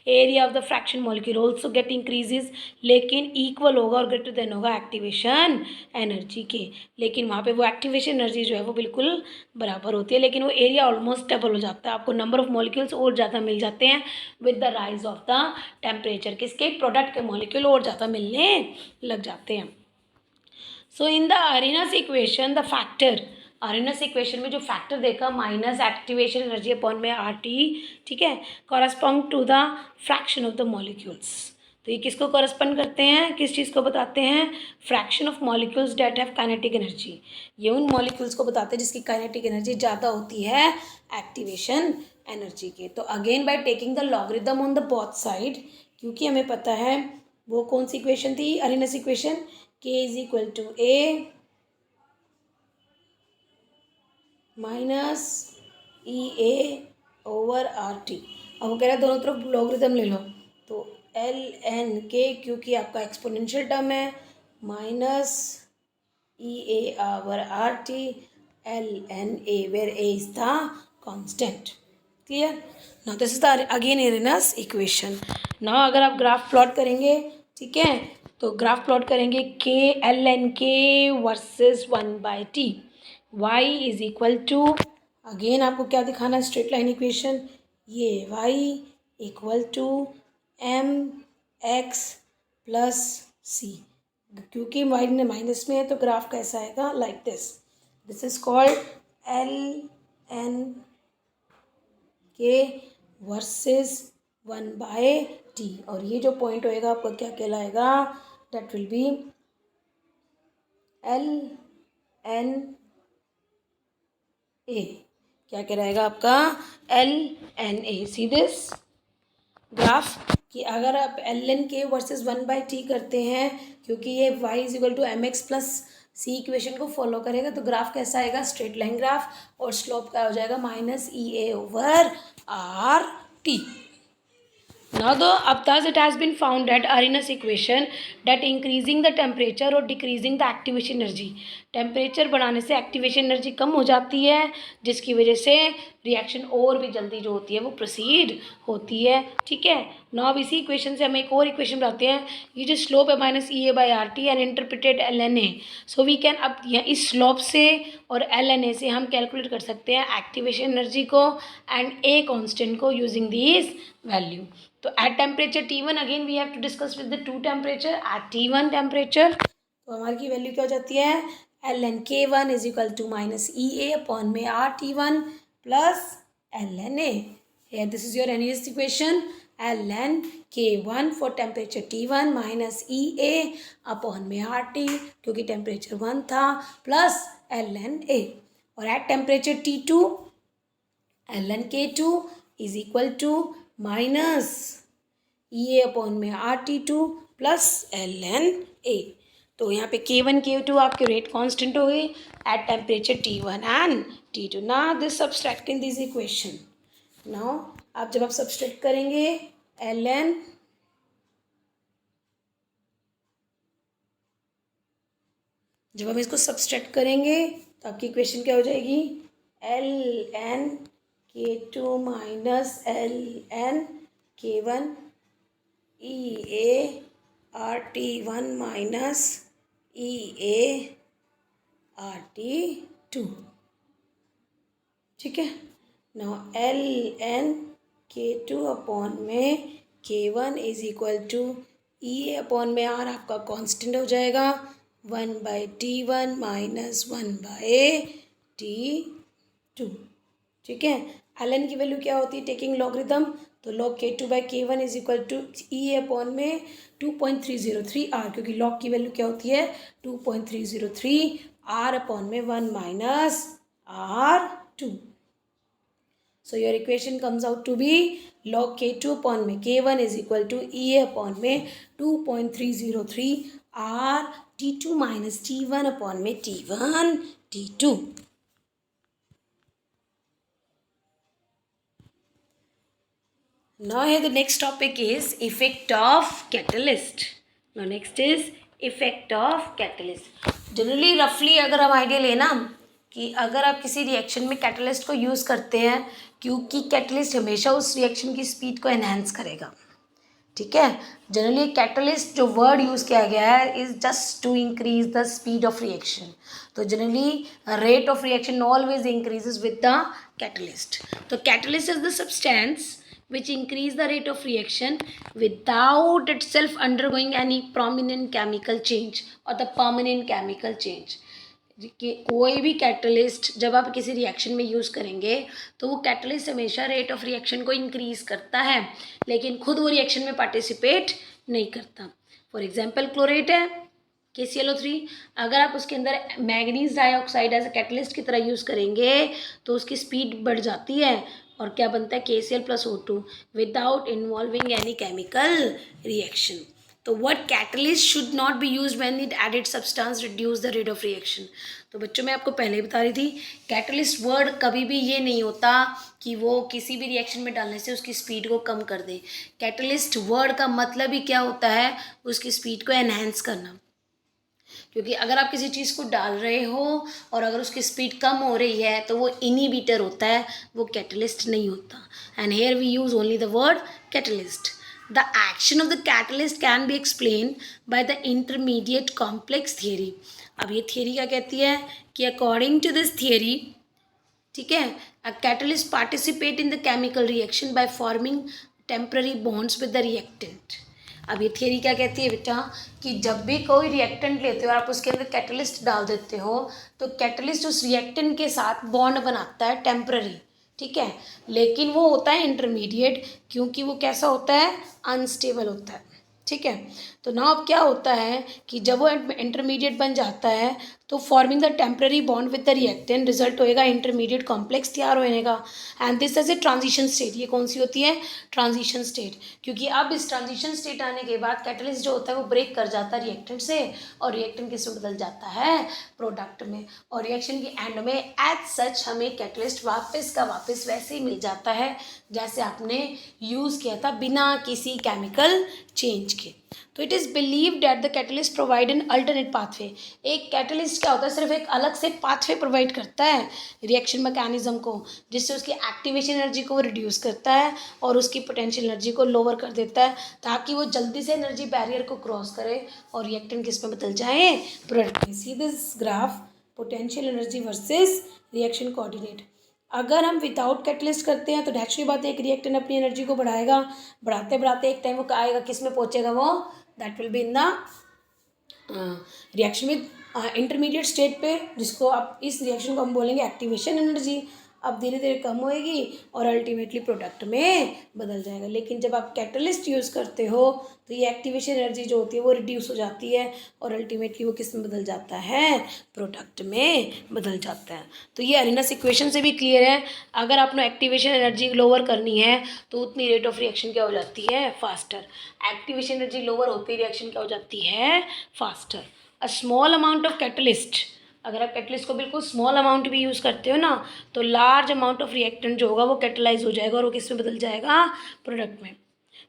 area of the fraction molecule also get increases, लेकिन इक्वल होगा और ग्रेटर देन होगा एक्टिवेशन एनर्जी के। लेकिन वहाँ पे वो एक्टिवेशन एनर्जी जो है वो बिल्कुल बराबर होती है, लेकिन वो एरिया ऑलमोस्ट डबल हो जाता है, आपको नंबर ऑफ मॉलिक्यूल्स और ज़्यादा मिल जाते हैं with the rise of the temperature. किसके? प्रोडक्ट के मॉलिक्यूल और ज़्यादा मिलने लग जाते हैं। So in the Arrhenius equation the factor, Arrhenius equation में जो फैक्टर देखा माइनस एक्टिवेशन एनर्जी अपॉन में आर टी, ठीक है, correspond to the fraction of the molecules. तो ये किसको कॉरस्पॉन्ड करते हैं, किस चीज़ को बताते हैं? Fraction of molecules that have kinetic energy. ये उन मॉलिक्यूल्स को बताते हैं जिसकी काइनेटिक एनर्जी ज़्यादा होती है एक्टिवेशन एनर्जी के। तो again by taking the logarithm on the both side, क्योंकि हमें पता है वो कौन सी इक्वेशन थी, Arrhenius equation, k is equal to a minus E A over R T. अब वो कह रहा है दोनों तरफ लॉगरिथम ले लो, तो एल एन के, क्योंकि आपका एक्सपोनेंशियल टर्म है, minus E A over R T L N A, where A is the constant. Clear? Now this is the again Arrhenius equation. Now अगर आप ग्राफ प्लॉट करेंगे, ठीक है, तो ग्राफ प्लॉट करेंगे के L N K versus 1/t, y is equal to, again आपको क्या दिखाना है? स्ट्रेट लाइन इक्वेशन, ये y equal to M X plus C, क्योंकि y ने माइनस में है तो ग्राफ कैसा आएगा? Like this, this is called L N K versus 1/t, और ये जो पॉइंट होएगा आपका क्या कहलाएगा? That will be L N A. क्या कहलाएगा आपका? L N A. See this graph कि अगर आप L N K versus 1/t करते हैं, क्योंकि ये y is equal to M X plus C equation को फॉलो करेगा, तो ग्राफ कैसा आएगा? स्ट्रेट लाइन ग्राफ, और स्लोप क्या हो जाएगा? Minus E A over R T. Now though अब thus it has been found that Arrhenius equation that increasing the temperature or decreasing the activation energy, temperature बढ़ाने से activation energy कम हो जाती है, जिसकी वजह से रिएक्शन और भी जल्दी जो होती है वो प्रोसीड होती है। ठीक है, नाउ अब इसी इक्वेशन से हम एक और इक्वेशन बनाते हैं, ये जो स्लोप है minus E A by R T and interpreted L N A. So we can, अब इस स्लोप से और एल एन ए से हम कैलकुलेट कर सकते हैं एक्टिवेशन एनर्जी को एंड ए कॉन्स्टेंट को यूजिंग दिस वैल्यू। तो at temperature T1 again we have to discuss with the two temperature. At T1 temperature तो हमारी की वैल्यू क्या हो जाती है? L N K one is equal to minus E A upon में R T one plus L N A. Here this is your energy equation, L N K one for temperature T1 minus E A upon में R T, क्योंकि temperature 1 था, plus L N A. और at temperature T2 L N K two is equal to minus E A upon में R T two plus L N A. तो यहाँ पे K1 K2 आपके rate constant हो गई eight temperature T1 and T2। Now this subtracting this equation, now आप जब आप सब्सट्रैक्ट करेंगे एल एन जब हम इसको सब्सट्रैक्ट करेंगे तो आपकी इक्वेशन क्या हो जाएगी? L N K two minus L N K one E A R T one minus E A R T two. ठीक है, now L N K two upon में K one is equal to E A upon में R आपका constant हो जाएगा 1/T1 minus 1/T2। ठीक है, L N की वैल्यू क्या होती है टेकिंग लॉगरिथम? तो log K2/K1 is equal to E A upon में 2.303 आर, क्योंकि लॉग की वैल्यू क्या होती है 2.303 आर अपॉन में 1 minus R two. So your equation comes out to be log K2 upon में K1 is equal to EA upon में 2.303 R T2 minus T1 upon में T1 T2। Now here the next topic is effect of catalyst. Now next is effect of catalyst. Generally roughly अगर हम idea लेना कि अगर आप किसी reaction में कैटलिस्ट को यूज़ करते हैं, क्योंकि कैटलिस्ट हमेशा उस रिएक्शन की स्पीड को एनहेंस करेगा, ठीक है। जनरली कैटलिस्ट जो वर्ड यूज़ किया गया है is just to increase the speed of reaction. तो generally rate of reaction always increases with the catalyst. तो catalyst is the substance which increase the rate of reaction without itself undergoing any prominent chemical change or the permanent chemical change। कि कोई भी catalyst जब आप किसी reaction में use करेंगे तो वो कैटलिस्ट हमेशा रेट ऑफ रिएक्शन को इंक्रीज करता है, लेकिन खुद वो रिएक्शन में पार्टिसिपेट नहीं करता। फॉर एग्जांपल क्लोरेट है KClO3, अगर आप उसके अंदर manganese dioxide as a catalyst की तरह यूज़ करेंगे तो उसकी स्पीड बढ़ जाती है और क्या बनता है KCl+O2 without involving any chemical reaction. तो what catalyst should not be used when it added substance reduce the rate of reaction. तो बच्चों मैं आपको पहले ही बता रही थी कैटलिस्ट वर्ड कभी भी ये नहीं होता कि वो किसी भी रिएक्शन में डालने से उसकी स्पीड को कम कर दे। कैटलिस्ट वर्ड का मतलब ही क्या होता है, उसकी स्पीड को एनहेंस करना। क्योंकि अगर आप किसी चीज़ को डाल रहे हो और अगर उसकी स्पीड कम हो रही है तो वो इनिबिटर होता है, वो कैटलिस्ट नहीं होता। And here we use only the word catalyst. The action of the catalyst can be explain by the intermediate complex theory. अब ये थियरी क्या कहती है कि अकॉर्डिंग टू दिस थियरी, ठीक है, a catalyst participate in the chemical reaction by forming temporary bonds with the reactant. अब ये थियरी क्या कहती है बेटा कि जब भी कोई रिएक्टेंट लेते हो और आप उसके अंदर कैटलिस्ट डाल देते हो तो कैटलिस्ट उस रिएक्टेंट के साथ बॉन्ड बनाता है टेम्पररी, ठीक है, लेकिन वो होता है इंटरमीडिएट, क्योंकि वो कैसा होता है, अनस्टेबल होता है, ठीक है। तो ना अब क्या होता है कि जब वो इंटरमीडिएट बन जाता है तो forming the temporary bond with the reactant result होएगा इंटरमीडिएट कॉम्प्लेक्स तैयार होने का। And this as a transition state. ये कौन सी होती है, ट्रांजिशन स्टेट, क्योंकि अब इस ट्रांजिशन स्टेट आने के बाद कैटलिस्ट जो होता है वो ब्रेक कर जाता है रिएक्टेंट से और रिएक्टेंट किस में बदल जाता है, प्रोडक्ट में। और रिएक्शन के एंड में एज सच हमें कैटलिस्ट वापस का वापस वैसे ही मिल जाता है जैसे आपने यूज़ किया था बिना किसी केमिकल चेंज के। तो it is believe that the catalyst provide an alternate pathway. एक कैटलिस्ट क्या होता है, सिर्फ एक अलग से पाथवे प्रोवाइड करता है रिएक्शन मैकेनिज्म को, जिससे उसकी एक्टिवेशन एनर्जी को वो रिड्यूस करता है और उसकी पोटेंशियल एनर्जी को लोअर कर देता है, ताकि वो जल्दी से एनर्जी बैरियर को क्रॉस करे और रिएक्टेंट किस में बदल जाए, प्रोडक्ट में। सी this graph, potential energy versus reaction coordinate. अगर हम विदाउट कैटलिस्ट करते हैं तो नेचुरल बात है एक रिएक्टेंट अपनी एनर्जी को बढ़ाएगा, बढ़ाते बढ़ाते एक टाइम वो आएगा किस में पहुंचेगा, वो that will be in the reaction with intermediate state पे, जिसको आप इस रिएक्शन को हम बोलेंगे एक्टिवेशन एनर्जी। अब धीरे धीरे कम होएगी और अल्टीमेटली प्रोडक्ट में बदल जाएगा। लेकिन जब आप कैटलिस्ट यूज़ करते हो तो ये एक्टिवेशन एनर्जी जो होती है वो रिड्यूस हो जाती है और अल्टीमेटली वो किस में बदल जाता है, प्रोडक्ट में बदल जाता है। तो ये अरेनास इक्वेशन से भी क्लियर है, अगर आपने एक्टिवेशन एनर्जी लोअर करनी है तो उतनी रेट ऑफ रिएक्शन क्या हो जाती है, फास्टर। एक्टिवेशन एनर्जी लोअर होती है, रिएक्शन क्या हो जाती है, faster. A small amount of catalyst, अगर आप कैटलिस्ट को बिल्कुल स्मॉल अमाउंट भी यूज़ करते हो ना तो लार्ज अमाउंट ऑफ रिएक्टेंट जो होगा वो कैटलाइज हो जाएगा और वो किस में बदल जाएगा, प्रोडक्ट में,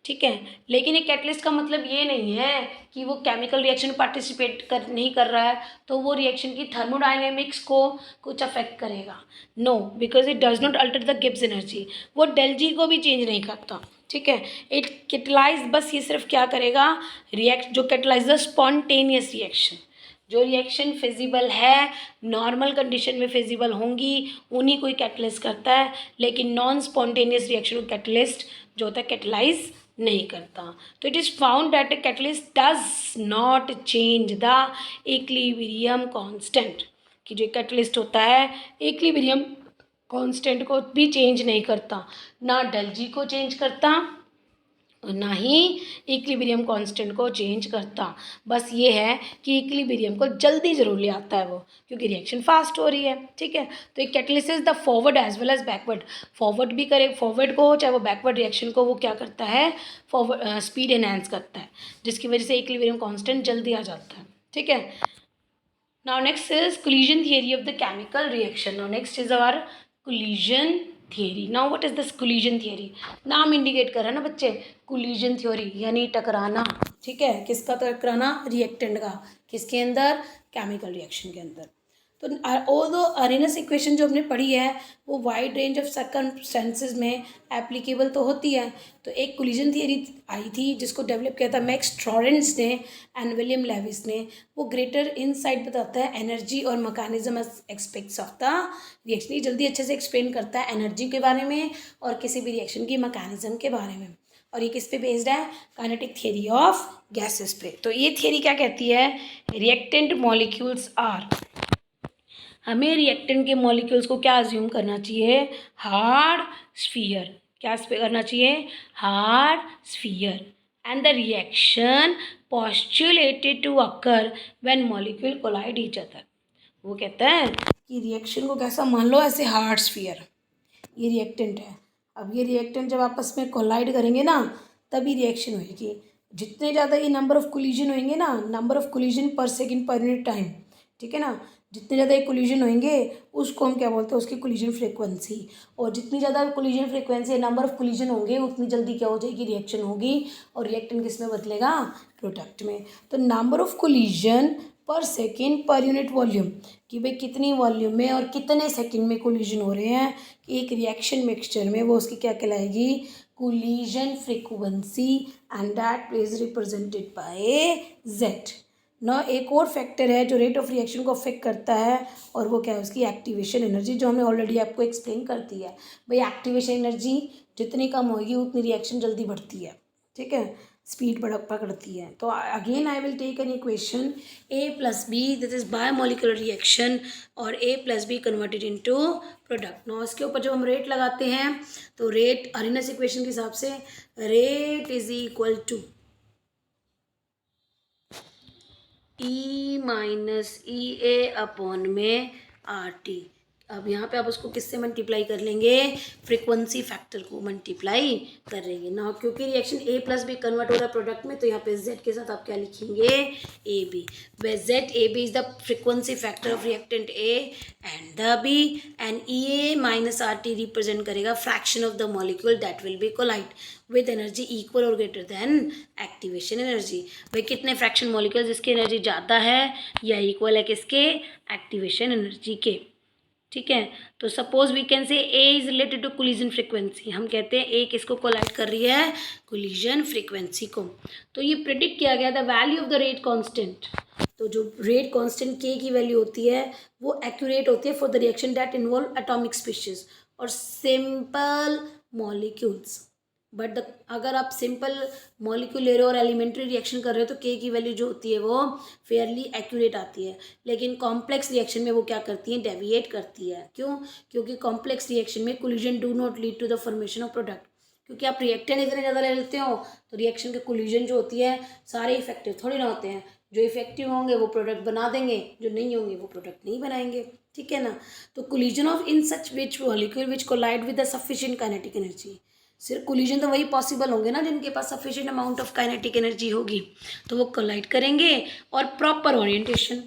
ठीक है। लेकिन एक कैटलिस्ट का मतलब ये नहीं है कि वो केमिकल रिएक्शन पार्टिसिपेट नहीं कर रहा है तो वो रिएक्शन की थर्मोडायनेमिक्स को कुछ अफेक्ट करेगा। No, because it does not alter the Gibbs energy, वो डेल जी को भी चेंज नहीं करता, ठीक है। इट कैटलाइज, बस ये सिर्फ क्या करेगा, रिएक्ट जो कैटलाइज द स्पॉन्टेनियस रिएक्शन, जो रिएक्शन फिजिबल है, नॉर्मल कंडीशन में फिजिबल होंगी उन्हीं को ही कैटलिस्ट करता है, लेकिन नॉन स्पॉन्टेनियस रिएक्शन को कैटलिस्ट जो होता है कैटलाइज नहीं करता। तो it is found that a catalyst does not change the equilibrium constant, कि जो कैटलिस्ट होता है इक्विलिब्रियम कांस्टेंट को भी चेंज नहीं करता, ना डेल जी को चेंज करता और ना ही इक्विलिब्रियम कांस्टेंट को चेंज करता। बस ये है कि इक्विलिब्रियम को जल्दी ज़रूर ले आता है वो, क्योंकि रिएक्शन फास्ट हो रही है, ठीक है। तो एक catalyst is the forward as well as backward, forward भी करे, फॉरवर्ड को हो चाहे वो बैकवर्ड रिएक्शन को, वो क्या करता है, फॉरवर्ड स्पीड एनहांस करता है, जिसकी वजह से इक्विलिब्रियम कांस्टेंट जल्दी आ जाता है, ठीक है। Now next is collision theory of the chemical reaction. Now next is our collision theory. Now what is this collision theory? नाम इंडिकेट कर रहा है ना बच्चे, कोलिजन थ्योरी यानी टकराना। ठीक है, किसका टकराना? रिएक्टेंट का। किसके अंदर? केमिकल रिएक्शन के अंदर। तो ऑल्दो अरेनस इक्वेशन जो हमने पढ़ी है वो वाइड रेंज ऑफ सर्कमस्टेंसेस में एप्लीकेबल तो होती है। तो एक कोलिजन थियरी आई थी जिसको डेवलप किया था मैक्स लॉरेंट्ज ने एंड विलियम लेविस ने। वो ग्रेटर इनसाइट बताता है एनर्जी और mechanism aspects of the reaction. ये जल्दी अच्छे से एक्सप्लेन करता है एनर्जी के बारे में और किसी भी रिएक्शन की मैकेनिज्म के बारे में। और ये किस पे बेस्ड है? काइनेटिक थियरी ऑफ गैसेस पे। तो ये थियरी क्या कहती है? रिएक्टेंट मॉलिक्यूल्स आर, हमें रिएक्टेंट के मॉलिक्यूल्स को क्या अज्यूम करना चाहिए? Hard sphere. क्या करना चाहिए? Hard sphere. And the reaction postulated to occur when molecule collide each other. वो कहता है कि रिएक्शन को कैसा मान लो? ऐसे हार्ड स्फीयर। ये रिएक्टेंट है। अब ये रिएक्टेंट जब आपस में कोलाइड करेंगे ना तभी रिएक्शन होगी। जितने ज़्यादा ये नंबर ऑफ कोलिजन होंगे ना, नंबर ऑफ कोलिजन पर सेकंड पर यूनिट टाइम, ठीक है ना, जितने ज़्यादा ये कोलिजन होंगे उसको हम क्या बोलते हैं? उसकी कोलिजन फ्रीक्वेंसी। और जितनी ज़्यादा collision frequency, number of collision होंगे उतनी जल्दी क्या हो जाएगी? रिएक्शन होगी। और रिएक्टेंट किस में बदलेगा? प्रोडक्ट में। तो नंबर ऑफ कोलिजन पर सेकेंड पर यूनिट वॉल्यूम, कि भाई कितनी वॉल्यूम में और कितने सेकेंड में कोलिजन हो रहे हैं कि एक रिएक्शन मिक्सचर में, वो उसकी क्या कहलाएगी? Collision frequency. And that is represented by Z. ना एक और फैक्टर है जो रेट ऑफ रिएक्शन को अफेक्ट करता है और वो क्या है? उसकी एक्टिवेशन एनर्जी, जो हमने ऑलरेडी आपको एक्सप्लेन कर दी है। भाई एक्टिवेशन एनर्जी जितनी कम होगी उतनी रिएक्शन जल्दी बढ़ती है। ठीक है, स्पीड पकड़ती है। तो again I will take an equation A plus B, this is bimolecular reaction, और A plus B converted into product. No इसके ऊपर जब हम रेट लगाते हैं तो रेट अरेनस इक्वेशन के हिसाब से rate is equal to E minus E A upon में आर टी। अब यहाँ पे आप उसको किससे मल्टीप्लाई कर लेंगे? फ्रीक्वेंसी फैक्टर को मल्टीप्लाई कर लेंगे ना, क्योंकि रिएक्शन ए प्लस बी कन्वर्ट हो रहा है प्रोडक्ट में। तो यहाँ पे जेड के साथ आप क्या लिखेंगे? A B, where Z A B is the frequency factor of reactant A and the B, and E A minus R T represent करेगा fraction of the molecule that will be collide with energy equal और greater than activation energy. भाई कितने fraction molecule जिसकी energy ज़्यादा है या equal है किसके? एक्टिवेशन एनर्जी के। ठीक है, तो suppose we can say A is related to collision frequency. हम कहते हैं ए किसको कोलाइड कर रही है? कोलिजन फ्रीक्वेंसी को। तो ये प्रिडिक्ट किया गया the value of the rate constant. तो जो रेट कांस्टेंट के की वैल्यू होती है वो एक्यूरेट होती है for the reaction that involve atomic species और सिंपल मॉलिक्यूल्स। बट अगर आप सिंपल मॉलिक्यूल ले रहे हो और एलिमेंट्री रिएक्शन कर रहे हो तो के की वैल्यू जो होती है वो फेयरली एक्यूरेट आती है। लेकिन कॉम्प्लेक्स रिएक्शन में वो क्या करती है? डेविएट करती है। क्यों? क्योंकि कॉम्प्लेक्स रिएक्शन में collision do not lead to the formation of product. क्योंकि आप रिएक्टेंट इतने ज़्यादा ले लेते हो तो रिएक्शन के कोलिजन जो होती है सारे इफेक्टिव थोड़ी ना होते हैं। जो इफेक्टिव होंगे वो प्रोडक्ट बना देंगे, जो नहीं होंगे वो प्रोडक्ट नहीं बनाएंगे। ठीक है ना। तो collision of in such which molecule which collide with the sufficient kinetic energy. सिर्फ कोलिजन तो वही पॉसिबल होंगे ना जिनके पास sufficient amount of kinetic energy होगी, तो वो कोलाइड करेंगे। और प्रॉपर ओरिएंटेशन,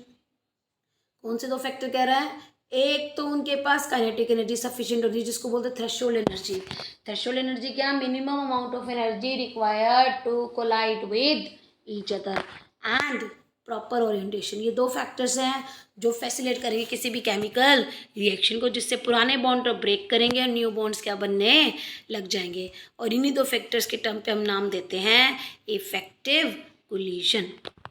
कौन से दो फैक्टर कह रहा है? एक तो उनके पास काइनेटिक एनर्जी सफिशिएंट होती है जिसको बोलते हैं थ्रेशोल्ड एनर्जी। थ्रेशोल्ड एनर्जी क्या? Minimum amount of energy required to collide with each other. And proper orientation, ये दो फैक्टर्स हैं जो फैसिलिटेट करेंगे किसी भी केमिकल रिएक्शन को, जिससे पुराने बॉन्ड ब्रेक करेंगे और न्यू बॉन्ड्स क्या बनने लग जाएंगे। और इन्हीं दो फैक्टर्स के टर्म पे हम नाम देते हैं इफेक्टिव कोलिजन।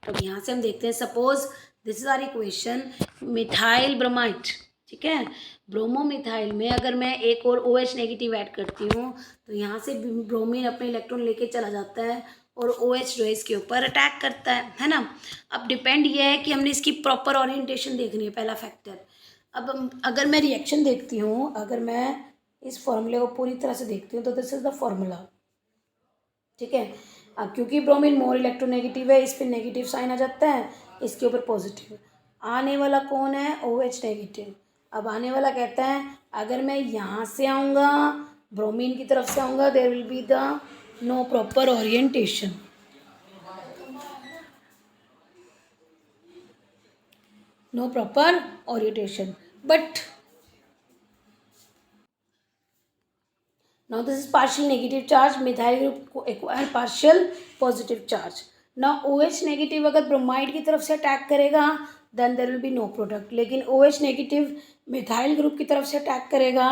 तो यहाँ से हम देखते हैं, suppose this is our equation methyl bromide. ठीक है, ब्रोमोमिथाइल में अगर मैं एक और OH नेगेटिव ऐड करती हूँ तो यहाँ से ब्रोमीन अपने इलेक्ट्रॉन लेके चला जाता है और OH जो है इसके ऊपर अटैक करता है ना। अब डिपेंड ये है कि हमने इसकी प्रॉपर ओरिएंटेशन देखनी है, पहला फैक्टर। अब अगर मैं रिएक्शन देखती हूँ, अगर मैं इस फॉर्मूले को पूरी तरह से देखती हूँ तो दिस इज द फॉर्मूला। ठीक है, अब क्योंकि ब्रोमीन मोर इलेक्ट्रोनेगेटिव है, इस पर नेगेटिव साइन आ जाता है, इसके ऊपर पॉजिटिव। आने वाला कौन है? OH negative. अब आने वाला कहता है अगर मैं यहाँ से आऊँगा, ब्रोमीन की तरफ से आऊँगा, there will be the no proper orientation. No proper orientation. But Now this is partial negative charge, methyl group acquire partial positive charge. Now OH negative अगर ब्रोमाइड की तरफ से अटैक करेगा then there will be no product. लेकिन OH negative methyl group की तरफ से attack करेगा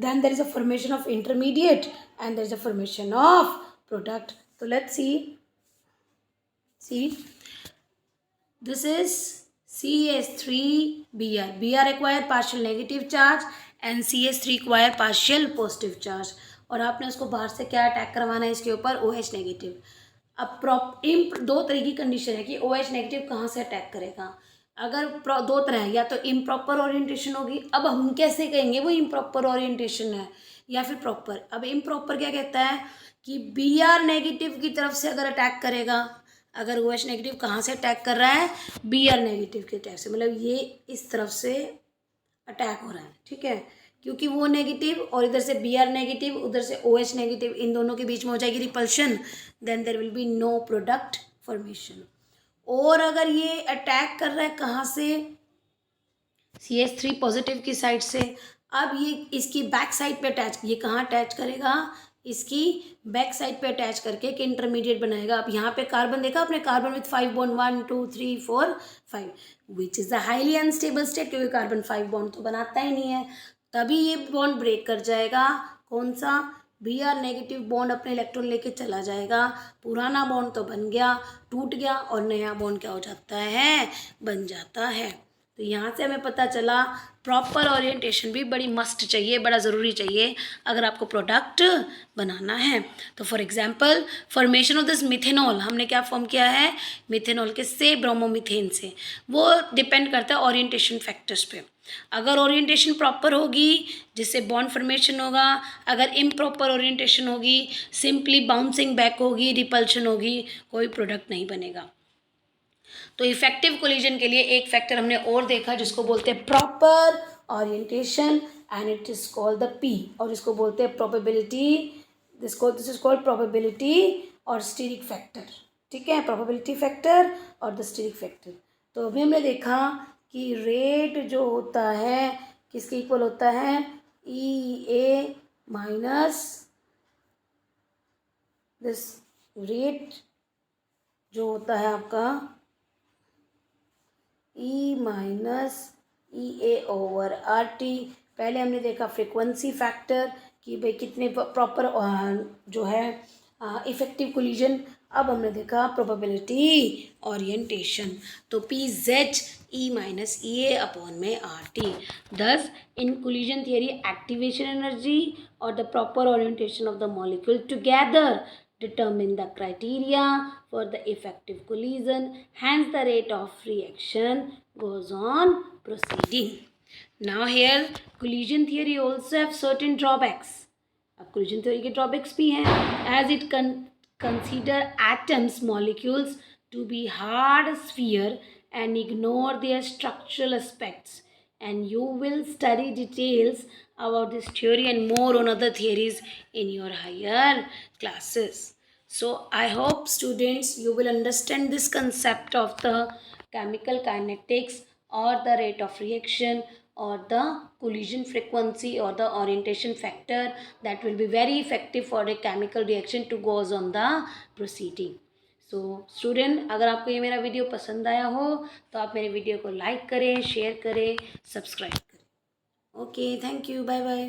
then there is a formation of intermediate and there is a formation of product. So let's see this is CH3Br. Br acquire partial negative charge and CH3 acquire partial positive charge. और आपने उसको बाहर से क्या attack करवाना है इसके ऊपर OH नेगेटिव. अब दो तरह की कंडीशन है कि OH नेगेटिव कहाँ से अटैक करेगा. अगर दो तरह है, या तो इम्प्रॉपर ओरिएंटेशन होगी. अब हम कैसे कहेंगे वो इम्प्रॉपर ओरिएंटेशन है या फिर प्रॉपर. अब इम्प्रॉपर क्या कहता है कि Br नेगेटिव की तरफ से अगर अटैक करेगा, अगर OH नेगेटिव कहाँ से अटैक कर रहा है Br नेगेटिव के अटैक से, मतलब ये इस तरफ से अटैक हो रहा है, ठीक है, क्योंकि वो नेगेटिव और इधर से Br नेगेटिव, उधर से OH नेगेटिव, इन दोनों के बीच में हो जाएगी repulsion, then there will be no product formation. और अगर ये अटैक कर रहा है कहाँ से CH3 पॉजिटिव की साइड से, अब ये इसकी बैक साइड पे अटैच, ये कहाँ अटैच करेगा, इसकी बैक साइड पे अटैच करके एक इंटरमीडिएट बनाएगा. अब यहाँ पे कार्बन देखा आपने, carbon with 5 bond 1 2 3 4 5 which is the highly unstable state, क्योंकि कार्बन 5 बॉन्ड तो बनाता ही नहीं है. तभी ये बॉन्ड ब्रेक कर जाएगा. कौन सा, Br नेगेटिव बॉन्ड अपने इलेक्ट्रॉन लेके चला जाएगा. पुराना बॉन्ड तो बन गया, टूट गया, और नया बॉन्ड क्या हो जाता है, बन जाता है. तो यहाँ से हमें पता चला प्रॉपर ओरिएंटेशन भी बड़ी मस्ट चाहिए, बड़ा ज़रूरी चाहिए अगर आपको प्रोडक्ट बनाना है. तो for example formation of this methanol, हमने क्या फॉर्म किया है, मिथेनॉल के से ब्रोमोमीथेन से. वो डिपेंड करता है ओरिएंटेशन फैक्टर्स पे. अगर ओरिएंटेशन प्रॉपर होगी जिससे बॉन्ड फॉर्मेशन होगा, अगर इम्प्रॉपर ओरिएंटेशन होगी सिंपली बाउंसिंग बैक होगी, रिपल्शन होगी, कोई प्रोडक्ट नहीं बनेगा. तो इफेक्टिव कोलिजन के लिए एक फैक्टर हमने और देखा जिसको बोलते हैं proper orientation and it is called the P, और इसको बोलते हैं probability. This is called probability और स्टीरिक फैक्टर. ठीक है, प्रोबेबिलिटी फैक्टर और द स्टीरिक फैक्टर. तो अभी हमने देखा कि रेट जो होता है किसके इक्वल होता है, ई ए माइनस दिस रेट जो होता है आपका ई minus E A over R T. पहले हमने देखा फ्रिक्वेंसी फैक्टर कि भाई कितने प्रॉपर जो है इफेक्टिव कोलिजन. अब हमने देखा प्रोबेबिलिटी ओरिएंटेशन. तो P Z E minus E A upon में आर टी. दस इन कोलिजन थियरी एक्टिवेशन एनर्जी और the proper orientation of the molecule together determine the criteria for the effective collision, hence the rate of reaction goes on proceeding. Now here collision theory also have certain drawbacks. अब collision theory के drawbacks भी हैं, as it consider atoms molecules to be hard sphere and ignore their structural aspects, and you will study details about this theory and more on other theories in your higher classes. So I hope students you will understand this concept of the chemical kinetics or the rate of reaction or the collision frequency or the orientation factor that will be very effective for a chemical reaction to goes on the proceeding. So student, अगर आपको ये मेरा video पसंद आया हो तो आप मेरे वीडियो को लाइक करें, शेयर करें, सब्सक्राइब करें. Okay, thank you, bye bye.